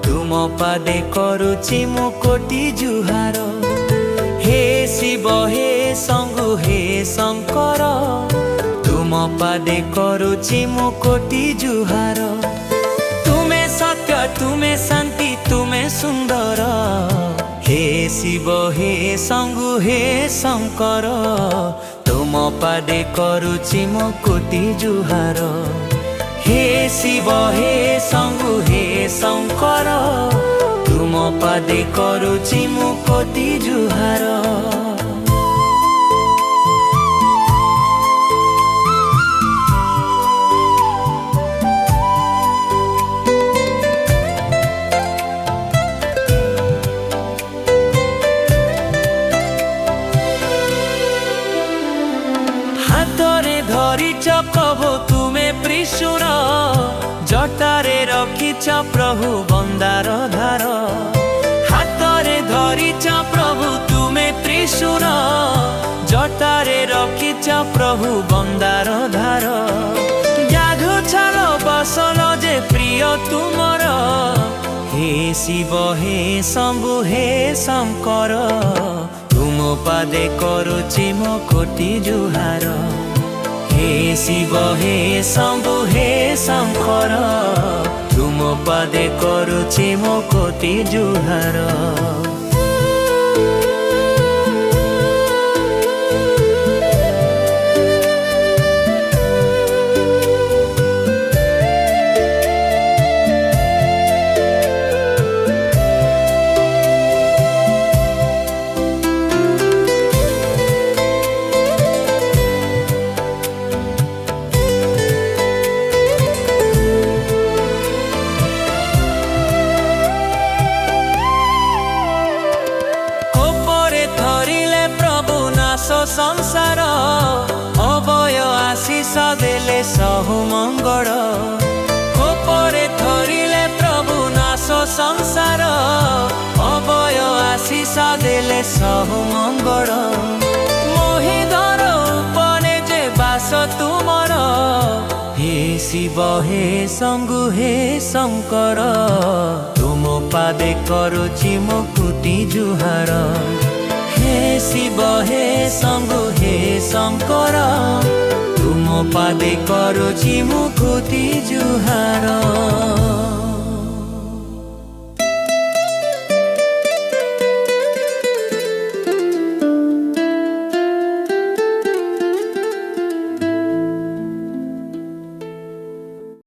तुम पादे करुछि मु कोटि जुहार। हे शिव हे शंभु हे शंकर, तुम पादे करुछि मु कोटि जुहार। तुमे सत्य तुमे शांति तुमे सुंदर, हे शिव हे शंभु हे शंकर, तुम पादे करुछि मु कोटि जुहार। हे शिव हे शंभु हे शंकर, तुम पादे करुछि मु कोटि जुहार। हातरे धरिच प्रभु तुमे त्रिशूल, जटारे रखिच प्रभु बंदार धार। हातरे धरिच प्रभु तुमे त्रिशूल, जटारे रखिच प्रभु बंदार धार। जाघ छाल बसल जे प्रिय तुमर, हे शिव हे शंभु हे शंकर, तुम पादे करुछि मु कोटि जुहार। हे शिव हे शंभु हे शंकर, तुम पादे करुछि मु कोटि जुहार। संसार अभय आशीष देले सहु मंगल, कोपरे धरिले प्रभु नाश संसार अभय आशीष देले सहु मंगल। मोहिधर उपने जे बास तुमर, हे शिव हे शंभु हे शंकर, तुम पादे करुछि मु कोटि जुहार। हे शिव हे शंभु हे शंकर, तुम पादे करुछि मु कोटि जुहार।